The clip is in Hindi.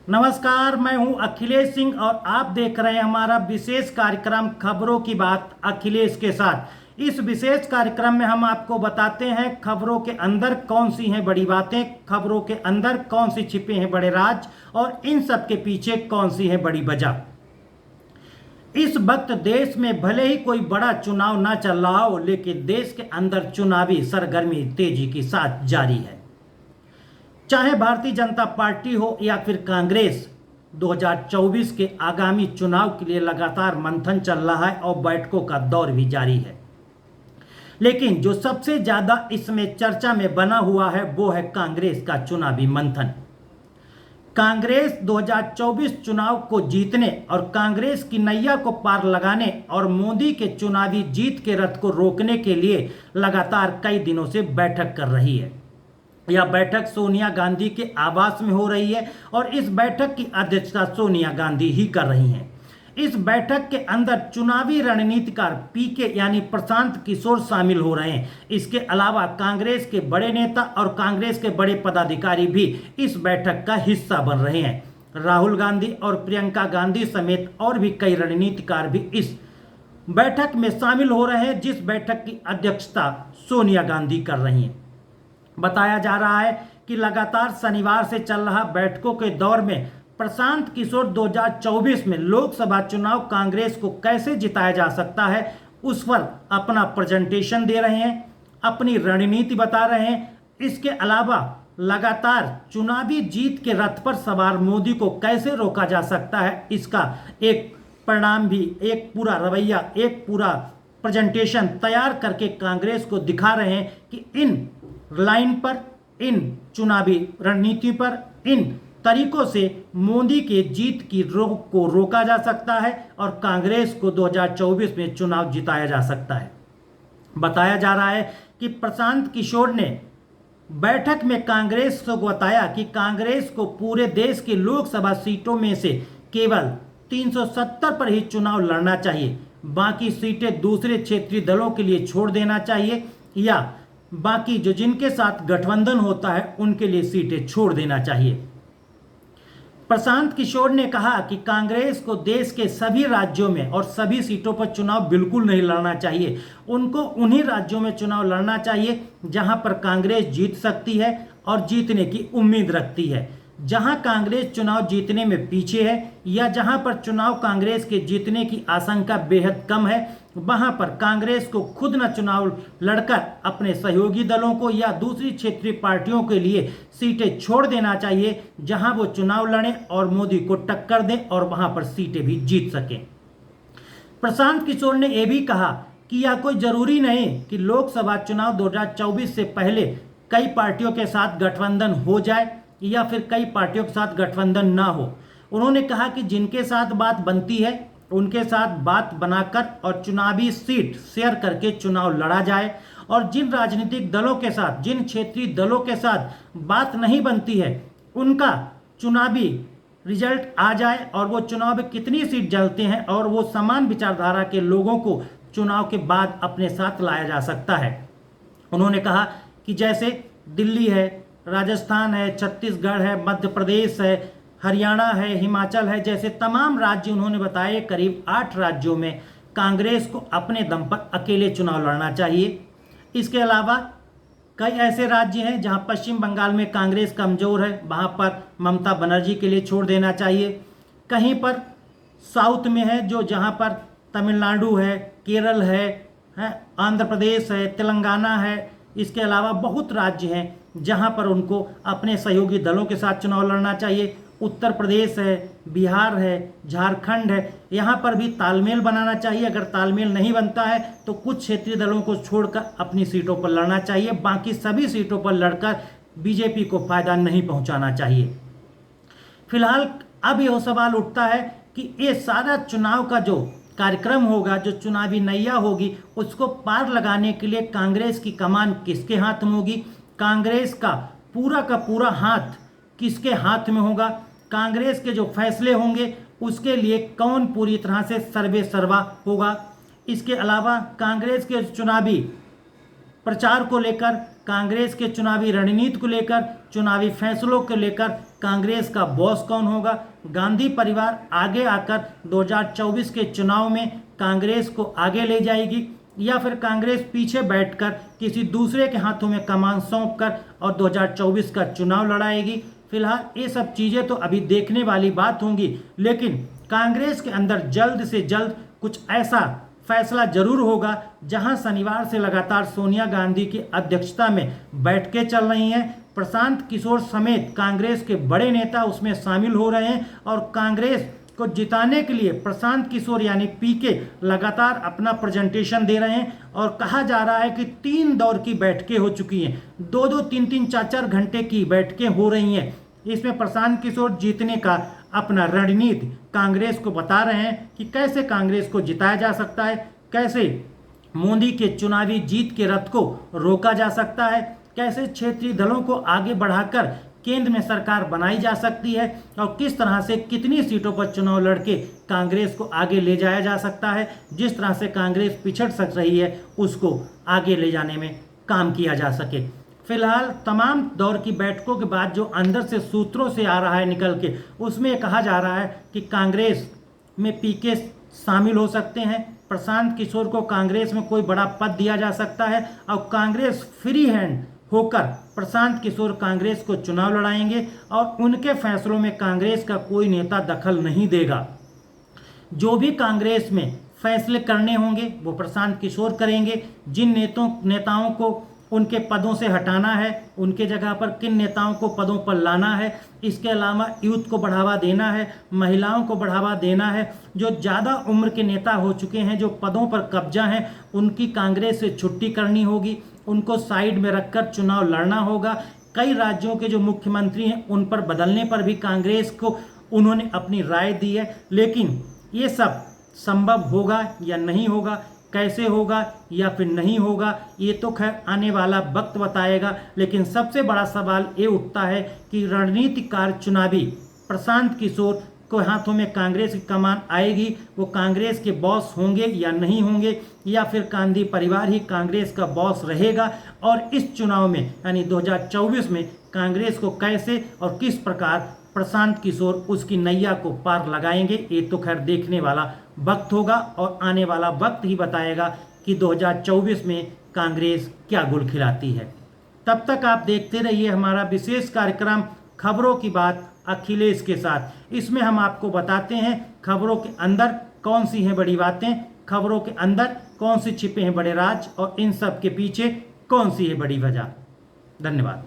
नमस्कार, मैं हूं अखिलेश सिंह और आप देख रहे हैं हमारा विशेष कार्यक्रम खबरों की बात अखिलेश के साथ। इस विशेष कार्यक्रम में हम आपको बताते हैं खबरों के अंदर कौन सी हैं बड़ी बातें, खबरों के अंदर कौन सी छिपे हैं बड़े राज और इन सब के पीछे कौन सी है बड़ी वजह। इस वक्त देश में भले ही कोई बड़ा चुनाव ना चल रहा हो, लेकिन देश के अंदर चुनावी सरगर्मी तेजी के साथ जारी है। चाहे भारतीय जनता पार्टी हो या फिर कांग्रेस, 2024 के आगामी चुनाव के लिए लगातार मंथन चल रहा है और बैठकों का दौर भी जारी है। लेकिन जो सबसे ज्यादा इसमें चर्चा में बना हुआ है वो है कांग्रेस का चुनावी मंथन। कांग्रेस 2024 चुनाव को जीतने और कांग्रेस की नैया को पार लगाने और मोदी के चुनावी जीत के रथ को रोकने के लिए लगातार कई दिनों से बैठक कर रही है। यह बैठक सोनिया गांधी के आवास में हो रही है और इस बैठक की अध्यक्षता सोनिया गांधी ही कर रही हैं। इस बैठक के अंदर चुनावी रणनीतिकार पीके यानी प्रशांत किशोर शामिल हो रहे हैं। इसके अलावा कांग्रेस के बड़े नेता और कांग्रेस के बड़े पदाधिकारी भी इस बैठक का हिस्सा बन रहे हैं। राहुल गांधी और प्रियंका गांधी समेत और भी कई रणनीतिकार भी इस बैठक में शामिल हो रहे हैं, जिस बैठक की अध्यक्षता सोनिया गांधी कर रही हैं। बताया जा रहा है कि लगातार शनिवार से चल रहा बैठकों के दौर में प्रशांत किशोर 2024 में लोकसभा चुनाव कांग्रेस को कैसे जिताया जा सकता है उस पर अपना प्रेजेंटेशन दे रहे हैं, अपनी रणनीति बता रहे हैं। इसके अलावा लगातार चुनावी जीत के रथ पर सवार मोदी को कैसे रोका जा सकता है, इसका एक परिणाम भी, एक पूरा रवैया, एक पूरा प्रेजेंटेशन तैयार करके कांग्रेस को दिखा रहे हैं कि इन लाइन पर, इन चुनावी रणनीति पर, इन तरीकों से मोदी के जीत की रोक को रोका जा सकता है और कांग्रेस को 2024 में चुनाव जिताया जा सकता है। बताया जा रहा है कि प्रशांत किशोर ने बैठक में कांग्रेस को बताया कि कांग्रेस को पूरे देश की लोकसभा सीटों में से केवल 370 पर ही चुनाव लड़ना चाहिए, बाकी सीटें दूसरे क्षेत्रीय दलों के लिए छोड़ देना चाहिए या बाकी जो जिनके साथ गठबंधन होता है उनके लिए सीटें छोड़ देना चाहिए। प्रशांत किशोर ने कहा कि कांग्रेस को देश के सभी राज्यों में और सभी सीटों पर चुनाव बिल्कुल नहीं लड़ना चाहिए। उनको उन्हीं राज्यों में चुनाव लड़ना चाहिए जहां पर कांग्रेस जीत सकती है और जीतने की उम्मीद रखती है। जहां कांग्रेस चुनाव जीतने में पीछे है या जहां पर चुनाव कांग्रेस के जीतने की आशंका बेहद कम है, वहां पर कांग्रेस को खुद न चुनाव लड़कर अपने सहयोगी दलों को या दूसरी क्षेत्रीय पार्टियों के लिए सीटें छोड़ देना चाहिए, जहां वो चुनाव लड़ें और मोदी को टक्कर दें और वहां पर सीटें भी जीत सकें। प्रशांत किशोर ने यह भी कहा कि यह कोई जरूरी नहीं कि लोकसभा चुनाव 2024 से पहले कई पार्टियों के साथ गठबंधन हो जाए या फिर कई पार्टियों के साथ गठबंधन ना हो। उन्होंने कहा कि जिनके साथ बात बनती है उनके साथ बात बनाकर और चुनावी सीट शेयर करके चुनाव लड़ा जाए और जिन राजनीतिक दलों के साथ, जिन क्षेत्रीय दलों के साथ बात नहीं बनती है, उनका चुनावी रिजल्ट आ जाए और वो चुनाव में कितनी सीट जलते हैं और वो समान विचारधारा के लोगों को चुनाव के बाद अपने साथ लाया जा सकता है। उन्होंने कहा कि जैसे दिल्ली है, राजस्थान है, छत्तीसगढ़ है, मध्य प्रदेश है, हरियाणा है, हिमाचल है, जैसे तमाम राज्य उन्होंने बताए, करीब 8 राज्यों में कांग्रेस को अपने दम पर अकेले चुनाव लड़ना चाहिए। इसके अलावा कई ऐसे राज्य हैं जहां पश्चिम बंगाल में कांग्रेस कमजोर है, वहां पर ममता बनर्जी के लिए छोड़ देना चाहिए। कहीं पर साउथ में है जो जहां पर तमिलनाडु है, केरल है, आंध्र प्रदेश है, तेलंगाना है। इसके अलावा बहुत राज्य हैं जहां पर उनको अपने सहयोगी दलों के साथ चुनाव लड़ना चाहिए। उत्तर प्रदेश है, बिहार है, झारखंड है, यहाँ पर भी तालमेल बनाना चाहिए। अगर तालमेल नहीं बनता है तो कुछ क्षेत्रीय दलों को छोड़कर अपनी सीटों पर लड़ना चाहिए, बाकी सभी सीटों पर लड़कर बीजेपी को फायदा नहीं पहुंचाना चाहिए। फिलहाल अब यह सवाल उठता है कि ये सारा चुनाव का जो कार्यक्रम होगा, जो चुनावी नैया होगी, उसको पार लगाने के लिए कांग्रेस की कमान किसके हाथ में होगी, कांग्रेस का पूरा हाथ किसके हाथ में होगा, कांग्रेस के जो फैसले होंगे उसके लिए कौन पूरी तरह से सर्वे सर्वा होगा। इसके अलावा कांग्रेस के चुनावी प्रचार को लेकर कांग्रेस के चुनावी रणनीति को लेकर, चुनावी फैसलों को लेकर कांग्रेस का बॉस कौन होगा। गांधी परिवार आगे आकर 2024 के चुनाव में कांग्रेस को आगे ले जाएगी या फिर कांग्रेस पीछे बैठकर किसी दूसरे के हाथों में कमान सौंपकर और 2024 का चुनाव लड़ाएगी। फिलहाल ये सब चीज़ें तो अभी देखने वाली बात होंगी, लेकिन कांग्रेस के अंदर जल्द से जल्द कुछ ऐसा फैसला जरूर होगा जहां शनिवार से लगातार सोनिया गांधी की अध्यक्षता में बैठकें चल रही हैं। प्रशांत किशोर समेत कांग्रेस के बड़े नेता उसमें शामिल हो रहे हैं और कांग्रेस को जिताने के लिए प्रशांत किशोर यानी पीके लगातार अपना प्रेजेंटेशन दे रहे हैं और कहा जा रहा है कि 3 दौर की बैठकें हो चुकी हैं, 2-2, 3-3, 4-4 घंटे की बैठकें हो रही हैं। इसमें प्रशांत किशोर जीतने का अपना रणनीति कांग्रेस को बता रहे हैं कि कैसे कांग्रेस को जिताया जा सकता है, कैसे मोदी के चुनावी जीत के रथ को रोका जा सकता है, कैसे क्षेत्रीय दलों को आगे बढ़ाकर केंद्र में सरकार बनाई जा सकती है और किस तरह से कितनी सीटों पर चुनाव लड़के कांग्रेस को आगे ले जाया जा सकता है। जिस तरह से कांग्रेस पिछड़ सक रही है उसको आगे ले जाने में काम किया जा सके। फिलहाल तमाम दौर की बैठकों के बाद जो अंदर से सूत्रों से आ रहा है निकल के, उसमें कहा जा रहा है कि कांग्रेस में पीके शामिल हो सकते हैं, प्रशांत किशोर को कांग्रेस में कोई बड़ा पद दिया जा सकता है और कांग्रेस फ्री हैंड होकर प्रशांत किशोर कांग्रेस को चुनाव लड़ाएंगे और उनके फैसलों में कांग्रेस का कोई नेता दखल नहीं देगा। जो भी कांग्रेस में फैसले करने होंगे वो प्रशांत किशोर करेंगे। जिन नेताओं को उनके पदों से हटाना है, उनके जगह पर किन नेताओं को पदों पर लाना है, इसके अलावा यूथ को बढ़ावा देना है, महिलाओं को बढ़ावा देना है, जो ज़्यादा उम्र के नेता हो चुके हैं, जो पदों पर कब्जा हैं, उनकी कांग्रेस से छुट्टी करनी होगी, उनको साइड में रखकर चुनाव लड़ना होगा। कई राज्यों के जो मुख्यमंत्री हैं उन पर बदलने पर भी कांग्रेस को उन्होंने अपनी राय दी है, लेकिन ये सब संभव होगा या नहीं होगा, कैसे होगा या फिर नहीं होगा, ये तो खैर आने वाला वक्त बताएगा। लेकिन सबसे बड़ा सवाल ये उठता है कि रणनीतिकार चुनावी प्रशांत किशोर को हाथों में कांग्रेस की कमान आएगी, वो कांग्रेस के बॉस होंगे या नहीं होंगे, या फिर गांधी परिवार ही कांग्रेस का बॉस रहेगा। और इस चुनाव में यानी 2024 में कांग्रेस को कैसे और किस प्रकार प्रशांत किशोर उसकी नैया को पार लगाएंगे, ये तो खैर देखने वाला वक्त होगा और आने वाला वक्त ही बताएगा कि 2024 में कांग्रेस क्या गुल खिलाती है। तब तक आप देखते रहिए हमारा विशेष कार्यक्रम खबरों की बात अखिलेश के साथ। इसमें हम आपको बताते हैं खबरों के अंदर कौन सी हैं बड़ी बातें, खबरों के अंदर कौन से छिपे हैं बड़े राज और इन सब के पीछे कौन सी है बड़ी वजह। धन्यवाद।